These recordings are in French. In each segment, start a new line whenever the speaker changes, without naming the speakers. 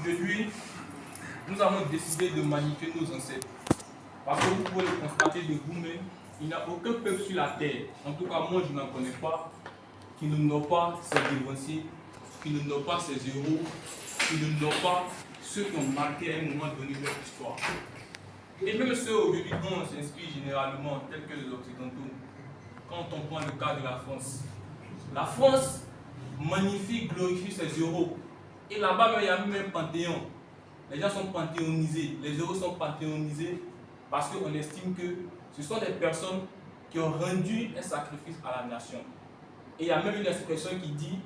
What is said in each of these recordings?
Aujourd'hui, nous avons décidé de magnifier nos ancêtres. Parce que vous pouvez le constater de vous-même, il n'y a aucun peuple sur la terre, en tout cas moi je n'en connais pas, qui ne n'ont pas ses dévanciers, qui ne n'ont pas ses héros, qui ne n'ont pas ceux qui ont marqué à un moment donné leur histoire. Et même ceux aujourd'hui dont on s'inspire généralement, tels que les Occidentaux, quand on prend le cas de la France magnifie, glorifie ses héros. Et là-bas, il y a même un panthéon. Les gens sont panthéonisés, les héros sont panthéonisés parce qu'on estime que ce sont des personnes qui ont rendu un sacrifice à la nation. Et il y a même une expression qui dit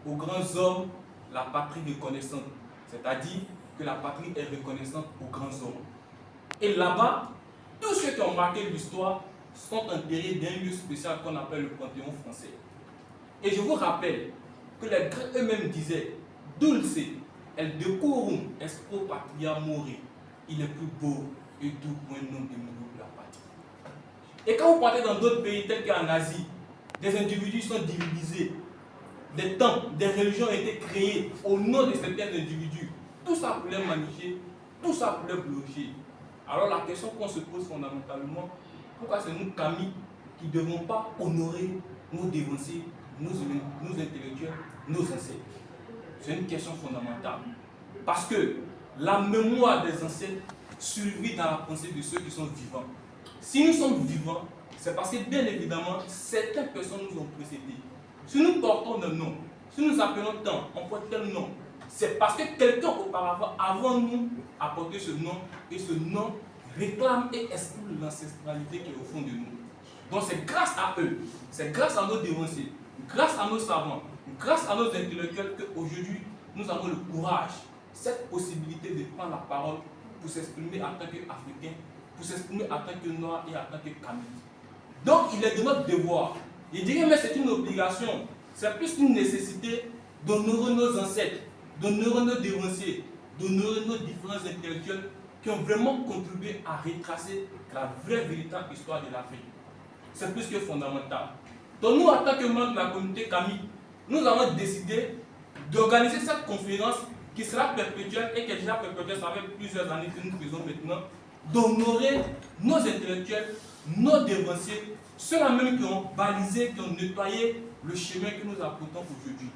aux grands hommes, la patrie reconnaissante. C'est-à-dire que la patrie est reconnaissante aux grands hommes. Et là-bas, tous ceux qui ont marqué l'histoire sont enterrés dans un lieu spécial qu'on appelle le Panthéon français. Et je vous rappelle que les Grecs eux-mêmes disaient Dulce, el decorum est pro patria mori. Il est plus beau et doux pour un homme de mourir pour la patrie. Et quand vous partez dans d'autres pays tels qu'en Asie, des individus sont divisés, des temples, des religions ont été créées au nom de certains individus. Tout ça pour les magnifier, tout ça pour les glorifier. Alors la question qu'on se pose fondamentalement, pourquoi c'est nous, Camille, qui ne devons pas honorer nos dévanciers, nos intellectuels, nos ancêtres? C'est une question fondamentale. Parce que la mémoire des ancêtres survit dans la pensée de ceux qui sont vivants. Si nous sommes vivants, c'est parce que bien évidemment, certaines personnes nous ont précédés. Si nous portons un nom, si nous appelons tant, on porte tel nom, c'est parce que quelqu'un auparavant, avant nous, a porté ce nom, et ce nom réclame et exprime l'ancestralité qui est au fond de nous. Donc c'est grâce à eux, c'est grâce à nos dévanciers, grâce à nos savants, grâce à nos intellectuels qu'aujourd'hui, nous avons le courage, cette possibilité de prendre la parole pour s'exprimer en tant qu'Africain, pour s'exprimer en tant que Noir et en tant que Camille. Donc il est de notre devoir, je dirais mais c'est une obligation, c'est plus une nécessité d'honorer nos ancêtres, d'honorer nos dévanciers, d'honorer nos différents intellectuels qui ont vraiment contribué à retracer la vraie, véritable histoire de l'Afrique. C'est plus que fondamental. Donc nous, en tant que membres de la communauté Camille, nous avons décidé d'organiser cette conférence qui sera perpétuelle et qui est déjà perpétuelle, ça fait plusieurs années que nous faisons maintenant, d'honorer nos intellectuels, nos dévanciers, ceux-là même qui ont balisé, qui ont nettoyé le chemin que nous apportons aujourd'hui.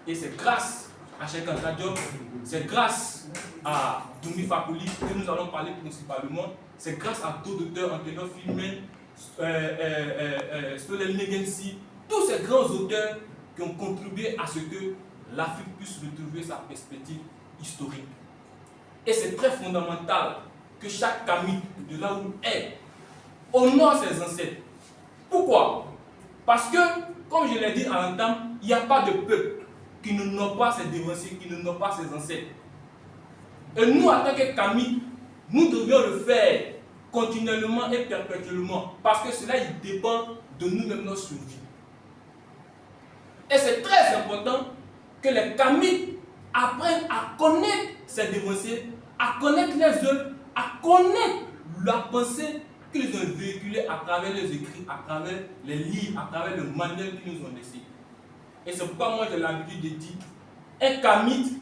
Et c'est grâce à Cheikh Anta Diop, c'est grâce à Doumi Fakoli que nous allons parler principalement, c'est grâce à d'autres auteurs, Antonio Filmen, Solel Negensi, tous ces grands auteurs qui ont contribué à ce que l'Afrique puisse retrouver sa perspective historique. Et c'est très fondamental que chaque Camille, de là où il est, honore ses ancêtres. Pourquoi? Parce que, comme je l'ai dit à l'entame, il n'y a pas de peuple qui ne n'ont pas ses dévanciers, qui ne n'ont pas ses ancêtres. Et nous, en tant que Camille, nous devions le faire continuellement et perpétuellement, parce que cela il dépend de nous-mêmes, notre survie. Et c'est très important que les Camilles apprennent à connaître ces dévanciers, à connaître les œuvres, à connaître la pensée qu'ils ont véhiculée à travers les écrits, à travers les livres, à travers le manuel qu'ils nous ont laissé. Et c'est pourquoi moi j'ai l'habitude de dire, un Camille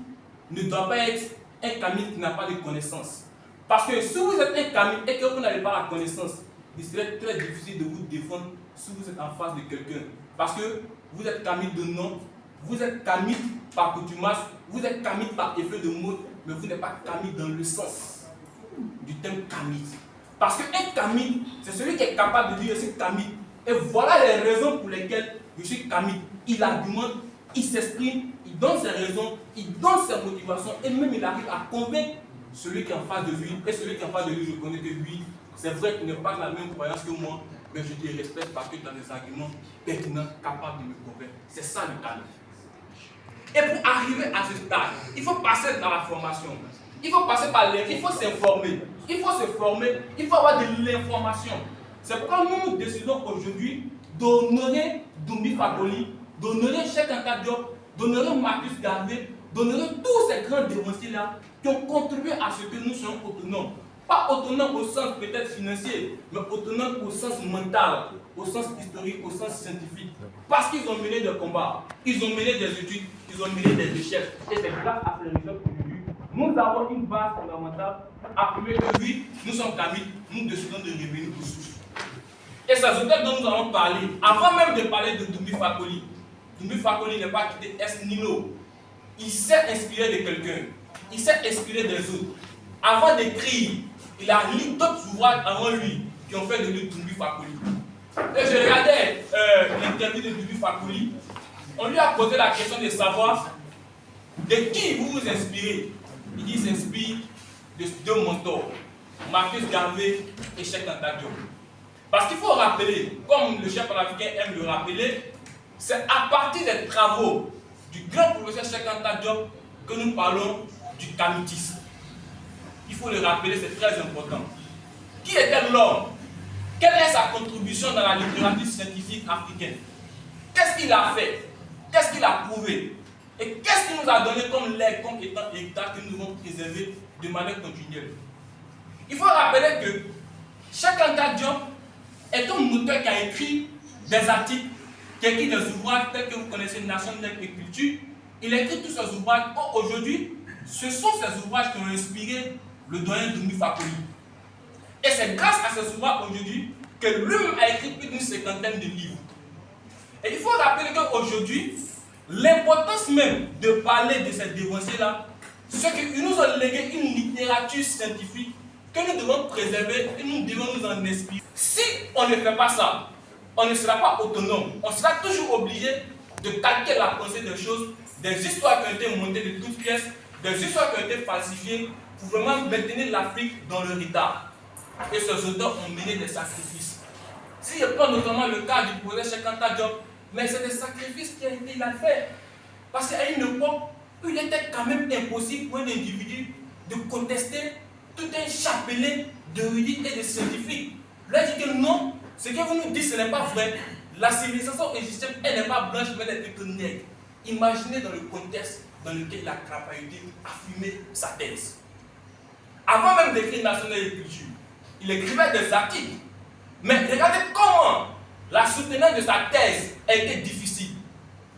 ne doit pas être un Camille qui n'a pas de connaissances. Parce que si vous êtes un Camille et que vous n'avez pas la connaissance, il serait très difficile de vous défendre si vous êtes en face de quelqu'un. Parce que vous êtes Camille de nom, vous êtes Camille par coutumace, vous êtes Camille par effet de mode, mais vous n'êtes pas Camille dans le sens du terme Camille. Parce qu'un Camille, c'est celui qui est capable de dire je suis Camille. Et voilà les raisons pour lesquelles je suis Camille. Il argumente, il s'exprime, il donne ses raisons, il donne ses motivations et même il arrive à convaincre celui qui est en face de lui. Et celui qui est en face de lui, je connais que lui, c'est vrai qu'il n'est pas de la même croyance que moi, mais je te respecte parce que tu as des arguments pertinents, capables de me convaincre. C'est ça le Camille. Et pour arriver à ce stade, il faut passer dans la formation. Il faut passer par l'air, il faut s'informer. Il faut se former, il faut avoir de l'information. C'est pourquoi nous décidons aujourd'hui d'honorer Doumi Fakoli, d'honorer Cheikh Anta Diop, d'honorer Marcus Garvey, d'honorer tous ces grands dévanciers-là qui ont contribué à ce que nous soyons autonomes. Pas autonomes au sens peut-être financier, mais autonomes au sens mental, au sens historique, au sens scientifique. Parce qu'ils ont mené des combats, ils ont mené des études, ils ont mené des recherches. Et c'est grâce à ces recherches qu'aujourd'hui, nous nous avons une base fondamentale, affirmer que oui, nous sommes Kamites, nous décidons de revenir aux sources. Et ces auteurs dont nous allons parler, avant même de parler de Doumbouya Fakoli n'est pas quitté Es Nilo. Il s'est inspiré de quelqu'un, il s'est inspiré des autres. Avant d'écrire, il a lu d'autres ouvrages avant lui qui ont fait de lui Doumbouya Fakoli. Et je regardais l'interview de Doumbouya Fakoli. On lui a posé la question de savoir de qui vous vous inspirez. Il dit qu'il s'inspire de deux mentors, Marcus Garvey et Cheikh Anta Diop. Parce qu'il faut rappeler, comme le chef panafricain aime le rappeler, c'est à partir des travaux du grand professeur Cheikh Anta Diop que nous parlons du kamitisme. Il faut le rappeler, c'est très important. Qui était l'homme? Quelle est sa contribution dans la littérature scientifique africaine? Qu'est-ce qu'il a fait? Qu'est-ce qu'il a prouvé? Et qu'est-ce qu'il nous a donné comme legs, comme étant héritage que nous devons préserver de manière continuelle? Il faut rappeler que Cheikh Anta Diop est un auteur qui a écrit des articles, qui a écrit des ouvrages tels que vous connaissez Nation, Nègre et Culture. Il a écrit tous ces ouvrages. Aujourd'hui, ce sont ces ouvrages qui ont inspiré le doyen Doumbouya Fakoli. Et c'est grâce à ces ouvrages aujourd'hui que lui-même a écrit plus d'une cinquantaine de livres. Et il faut rappeler qu'aujourd'hui, l'importance même de parler de ces dévancés-là, c'est qu'ils nous ont légué une littérature scientifique que nous devons préserver et nous devons nous en inspirer. Si on ne fait pas ça, on ne sera pas autonome. On sera toujours obligé de calquer la pensée des choses, des histoires qui ont été montées de toutes pièces, des histoires qui ont été falsifiées pour vraiment maintenir l'Afrique dans le retard. Et ces auteurs ont mené des sacrifices. Si je prends notamment le cas du professeur Cheikh Anta Diop, mais c'est des sacrifices qu'il a fait. Parce qu'à une époque où il était quand même impossible pour un individu de contester tout un chapelet d'érudits et de scientifiques. Là, il dit que non, ce que vous nous dites, ce n'est pas vrai. La civilisation égyptienne, elle n'est pas blanche, mais elle est plutôt nègre. Imaginez dans le contexte dans lequel il a capacité d'affirmer sa thèse. Avant même d'écrire National et Culture, il écrivait des articles. Mais regardez comment la soutenance de sa thèse a été difficile.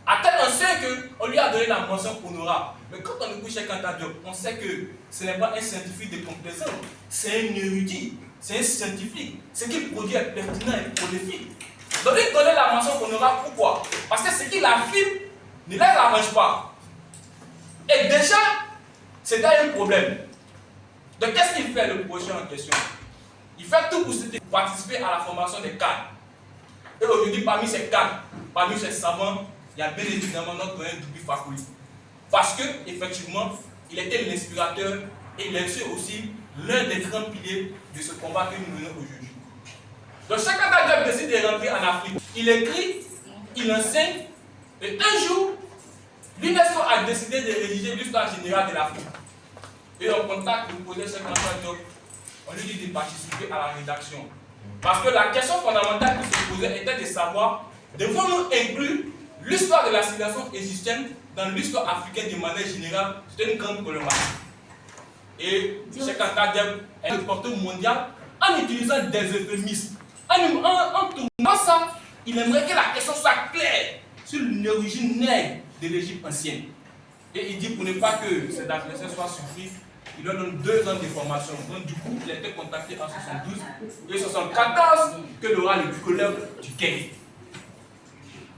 À tel enseigne qu'on lui a donné la mention honorable. Mais quand on écoute Cheikh Anta Diop, on sait que ce n'est pas un scientifique de complaisance, c'est un érudit, c'est un scientifique. Ce qu'il produit est pertinent et prolifique. Donc lui donner la mention honorable, pourquoi? Parce que ce qu'il affirme ne les arrange pas. Et déjà, c'était un problème. Donc qu'est-ce qu'il fait le projet en question? Il fait tout pour participer à la formation des cadres. Et aujourd'hui, parmi ces cadres, parmi ces savants, il y a bien évidemment notre doyen Doumbouya Fakoli. Parce que, effectivement, il était l'inspirateur et il est aussi l'un des grands piliers de ce combat que nous menons aujourd'hui. Donc, Cheikh Anta Diop décide de rentrer en Afrique. Il écrit, il enseigne, et un jour, l'UNESCO a décidé de rédiger l'histoire générale de l'Afrique. Et on contacte le professeur Cheikh Anta Diop, on lui dit de participer à la rédaction. Parce que la question fondamentale qui se posait était de savoir, devons-nous inclure l'histoire de la civilisation égyptienne dans l'histoire africaine de manière générale? C'était une grande problématique. Et Cheikh Anta Diop est le porteur mondial en utilisant des euphémismes. En tournant ça, il aimerait que la question soit claire sur l'origine nègre de l'Égypte ancienne. Et il dit pour ne pas que ces adversaires soient surpris, il leur donne 2 ans de formation. Donc du coup, il a été contacté en 72 et 74 que il aura le colloque du Caire.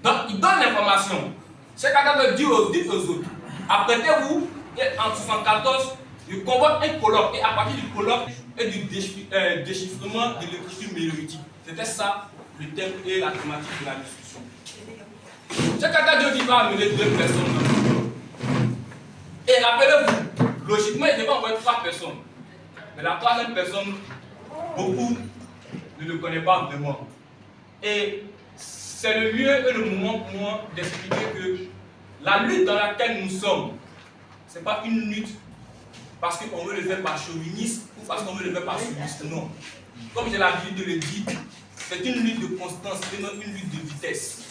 Donc il donne l'information. Cheikh Anta Diop dit aux autres, apprêtez-vous, et en 74, il convoque un colloque. Et à partir du colloque et du déchiffrement de l'écriture mélodique. C'était ça le thème et la thématique de la discussion. Cheikh Anta Diop va amener 2 personnes. Et rappelez-vous, logiquement, il devait envoyer 3 personnes. Mais la 3e personne, beaucoup ne le connaissent pas vraiment. Et c'est le lieu et le moment pour moi d'expliquer que la lutte dans laquelle nous sommes, ce n'est pas une lutte parce qu'on veut le faire par chauvinisme ou parce qu'on veut le faire par chauvinisme. Non. Comme j'ai l'habitude de le dire, c'est une lutte de constance et non une lutte de vitesse.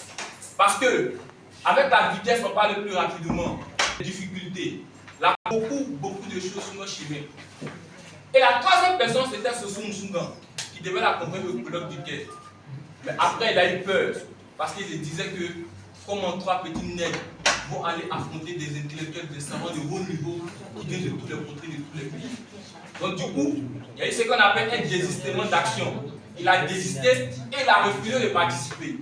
Parce que, avec la vitesse, on parle plus rapidement. Les difficultés. Là, beaucoup de choses sont chimées. Et la 3e personne, c'était Soso Moussougan, qui devait l'accompagner au colloque du Caire. Mais après, il a eu peur, parce qu'il disait que, comme en 3 petits nègres, vont aller affronter des intellectuels, des savants de haut niveau qui viennent de tous les contrées, de tous les pays. Donc du coup, il y a eu ce qu'on appelle un désistement d'action. Il a désisté et il a refusé de participer.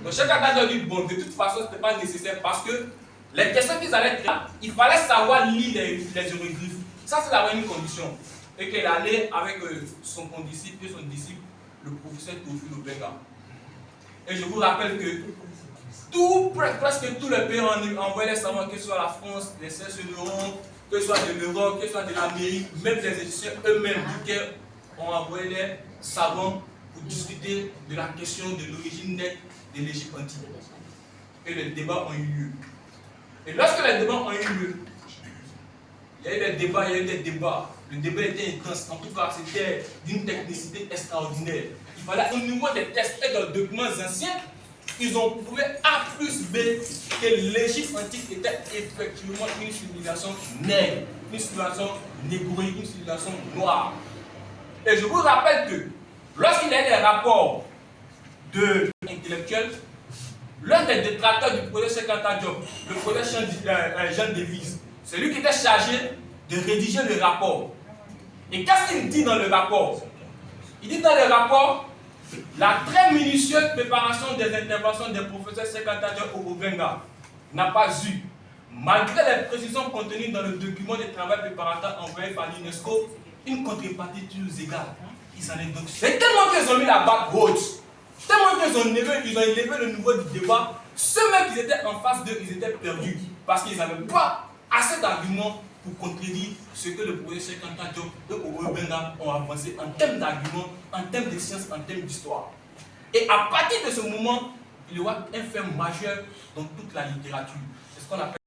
Donc chaque candidat dit, bon, de toute façon, ce n'était pas nécessaire parce que les questions qu'ils allaient faire, il fallait savoir lire les hiéroglyphes. Ça, c'est la première condition. Et qu'il allait avec son condisciple et son disciple, le professeur Théophile Obenga. Et je vous rappelle que presque tous les pays ont envoyé les savants, que ce soit la France, les 16 de l'Europe, que ce soit de l'Europe, que ce soit de l'Amérique, même les égyptiens eux-mêmes du Caire ont envoyé les savants pour discuter de la question de l'origine nette de l'Égypte antique. Et les débats ont eu lieu. Et lorsque les débats ont eu lieu, il y a eu des débats, il y a eu des débats. Le débat était intense. En tout cas, c'était d'une technicité extraordinaire. Il fallait, au niveau des textes et des documents anciens, ils ont prouvé A plus B que l'Égypte antique était effectivement une civilisation nègre, une civilisation négrière, une civilisation noire. Et je vous rappelle que lorsqu'il y a eu des rapports d'intellectuels, l'un des détracteurs du projet Cheikh Anta Diop, le projet Jean Devise, c'est lui qui était chargé de rédiger le rapport. Et qu'est-ce qu'il dit dans le rapport? Il dit dans le rapport la très minutieuse préparation des interventions des professeurs Cheikh Anta Diop au Obenga n'a pas eu, malgré les précisions contenues dans le document de travail préparatoire envoyé par l'UNESCO, une contrepartie toujours égale. Ils s'en est donc. C'est tellement qu'ils ont mis la barre haute, tellement qu'ils ont élevé le niveau du débat, ceux mêmes qui étaient en face d'eux, ils étaient perdus parce qu'ils n'avaient pas assez d'arguments pour contredire ce que le projet Cheikh Anta Diop et Obenga ont avancé en termes d'arguments, en termes de sciences, en termes d'histoire. Et à partir de ce moment, il y aura un fait majeur dans toute la littérature. C'est ce qu'on appelle